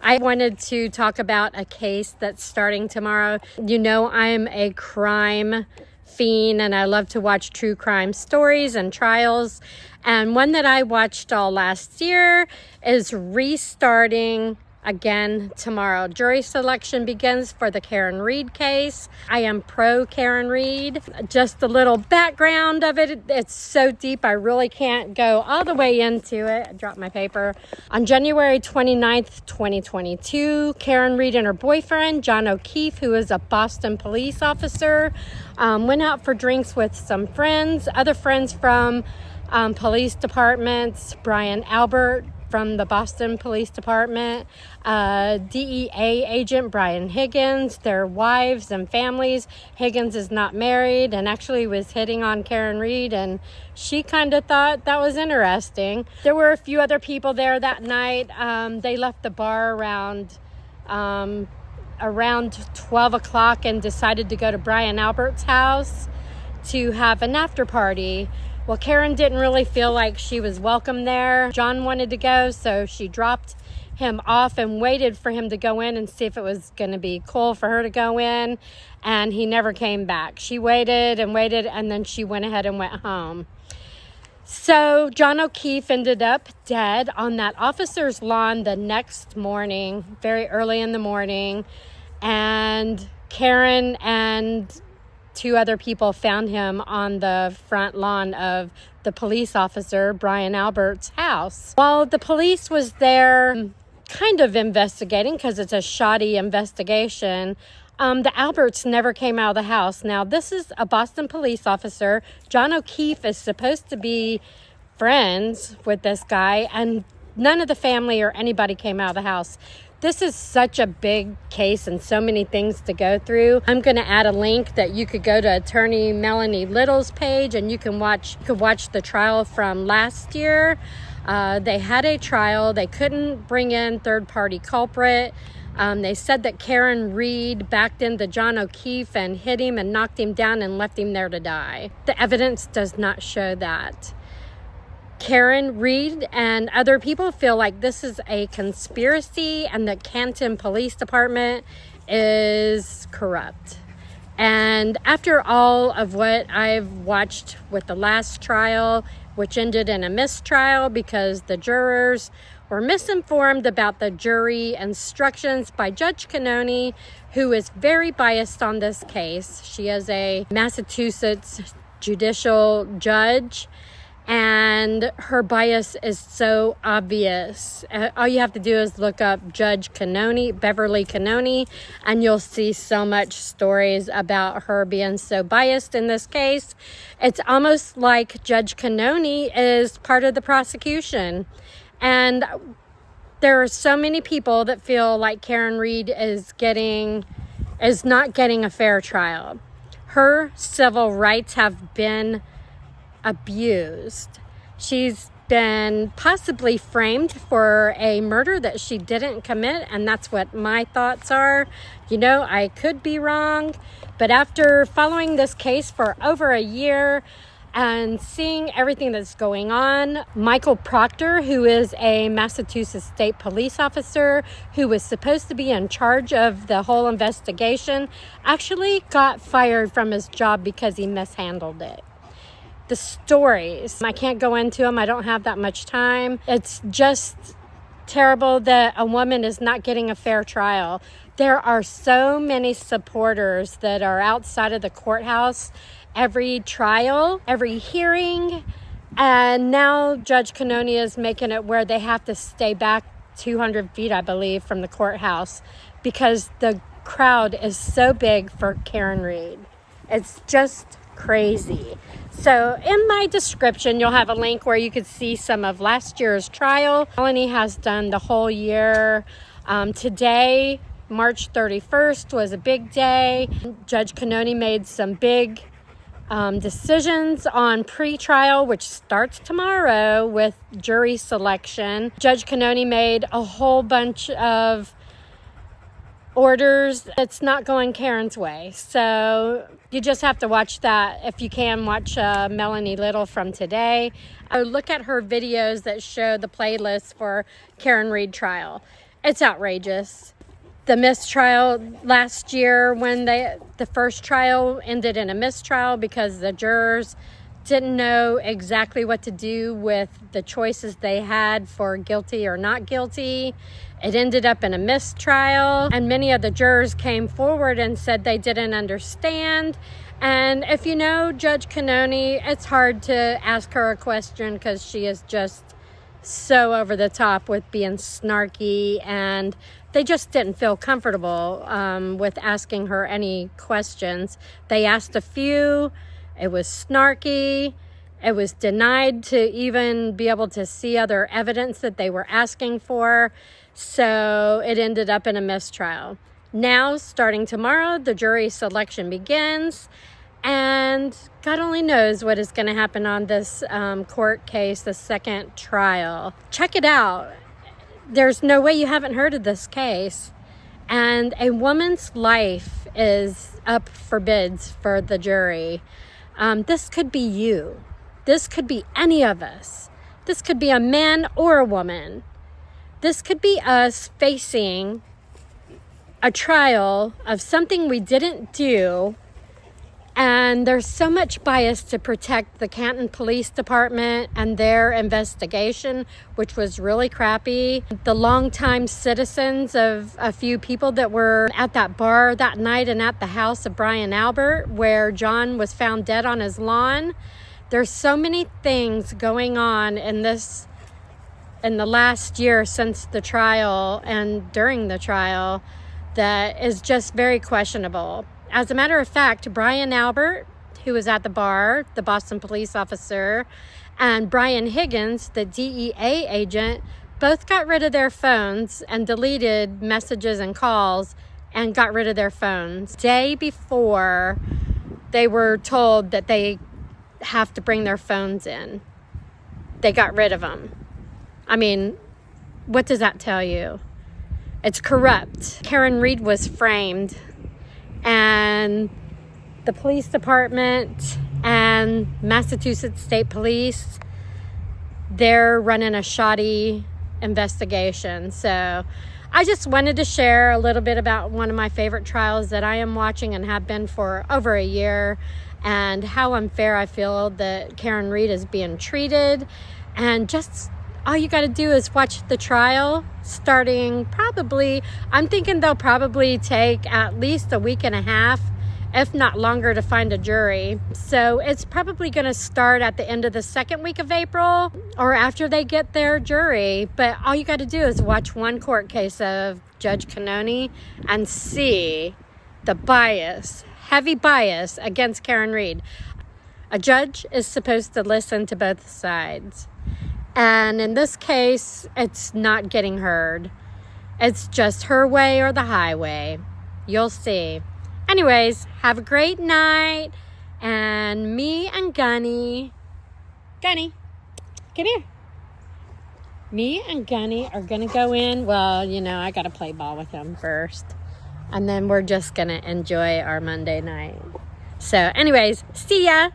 I wanted to talk about a case that's starting tomorrow. You know, I'm a crime fiend and I love to watch true crime stories and trials. And one that I watched all last year is restarting again tomorrow. Jury selection begins for the Karen Reed case. I am pro Karen Reed. Just a little background of it. It's so deep I really can't go all the way into it. I dropped my paper. On January 29th, 2022, Karen Reed and her boyfriend, John O'Keefe, who is a Boston police officer, went out for drinks with some friends, other friends from police departments, Brian Albert from the Boston Police Department, DEA agent Brian Higgins, their wives and families. Higgins is not married and actually was hitting on Karen Reed, and she kind of thought that was interesting. There were a few other people there that night. They left the bar around 12 o'clock and decided to go to Brian Albert's house to have an after party. Well, Karen didn't really feel like she was welcome there. John wanted to go, so she dropped him off and waited for him to go in and see if it was going to be cool for her to go in, and he never came back. She waited and waited, and then she went ahead and went home. So John O'Keefe ended up dead on that officer's lawn the next morning, very early in the morning, and Karen and two other people found him on the front lawn of the police officer, Brian Albert's house. While the police was there kind of investigating, because it's a shoddy investigation, the Alberts never came out of the house. Now, this is a Boston police officer. John O'Keefe is supposed to be friends with this guy, and none of the family or anybody came out of the house. This is such a big case and so many things to go through. I'm going to add a link that you could go to Attorney Melanie Little's page and you could watch the trial from last year. They had a trial. They couldn't bring in third-party culprit. They said that Karen Reed backed into John O'Keefe and hit him and knocked him down and left him there to die. The evidence does not show that. Karen Reed and other people feel like this is a conspiracy and the Canton Police Department is corrupt. And after all of what I've watched with the last trial, which ended in a mistrial because the jurors were misinformed about the jury instructions by Judge Canoni, who is very biased on this case. She is a Massachusetts judicial judge, and her bias is so obvious. All you have to do is look up Judge Canoni, Beverly Canoni, and you'll see so much stories about her being so biased in this case. It's almost like Judge Canoni is part of the prosecution. And there are so many people that feel like Karen Reed is not getting a fair trial. Her civil rights have been abused. She's been possibly framed for a murder that she didn't commit, and that's what my thoughts are. You know, I could be wrong, but after following this case for over a year and seeing everything that's going on, Michael Proctor, who is a Massachusetts state police officer who was supposed to be in charge of the whole investigation, actually got fired from his job because he mishandled it. The stories, I can't go into them. I don't have that much time. It's just terrible that a woman is not getting a fair trial. There are so many supporters that are outside of the courthouse every trial, every hearing, and now Judge Canoni is making it where they have to stay back 200 feet, I believe, from the courthouse because the crowd is so big for Karen Reed. It's just crazy. So in my description, you'll have a link where you could see some of last year's trial. Melanie has done the whole year. Today, March 31st, was a big day. Judge Canoni made some big decisions on pre-trial, which starts tomorrow with jury selection. Judge Canoni made a whole bunch of orders. It's not going Karen's way. So you just have to watch that. If you can, watch Melanie Little from today. Look at her videos that show the playlist for Karen Reed trial. It's outrageous. The mistrial last year, when the first trial ended in a mistrial because the jurors didn't know exactly what to do with the choices they had for guilty or not guilty. It ended up in a mistrial, and many of the jurors came forward and said they didn't understand. And if you know Judge Canoni, it's hard to ask her a question because she is just so over the top with being snarky, and they just didn't feel comfortable with asking her any questions. They asked a few. It was snarky. It was denied to even be able to see other evidence that they were asking for. So it ended up in a mistrial. Now, starting tomorrow, the jury selection begins. And God only knows what is going to happen on this court case, the second trial. Check it out. There's no way you haven't heard of this case. And a woman's life is up for bids for the jury. This could be you. This could be any of us. This could be a man or a woman. This could be us facing a trial of something we didn't do. And there's so much bias to protect the Canton Police Department and their investigation, which was really crappy. The longtime citizens of a few people that were at that bar that night and at the house of Brian Albert, where John was found dead on his lawn. There's so many things going on in the last year since the trial and during the trial that is just very questionable. As a matter of fact, Brian Albert, who was at the bar, the Boston police officer, and Brian Higgins, the DEA agent, both got rid of their phones and deleted messages and calls and got rid of their phones. Day before they were told that they have to bring their phones in, they got rid of them. I mean, what does that tell you? It's corrupt. Karen Reed was framed. And the police department and Massachusetts State Police, they're running a shoddy investigation. So I just wanted to share a little bit about one of my favorite trials that I am watching and have been for over a year, and how unfair I feel that Karen Reed is being treated. And just all you got to do is watch the trial starting I'm thinking they'll probably take at least a week and a half, if not longer, to find a jury. So it's probably going to start at the end of the second week of April or after they get their jury. But all you got to do is watch one court case of Judge Canoni and see the bias, heavy bias against Karen Reed. A judge is supposed to listen to both sides. And in this case, it's not getting heard. It's just her way or the highway. You'll see. Anyways, have a great night. And me and Gunny, come here. Me and Gunny are going to go in. Well, I got to play ball with him first. And then we're just going to enjoy our Monday night. So anyways, see ya.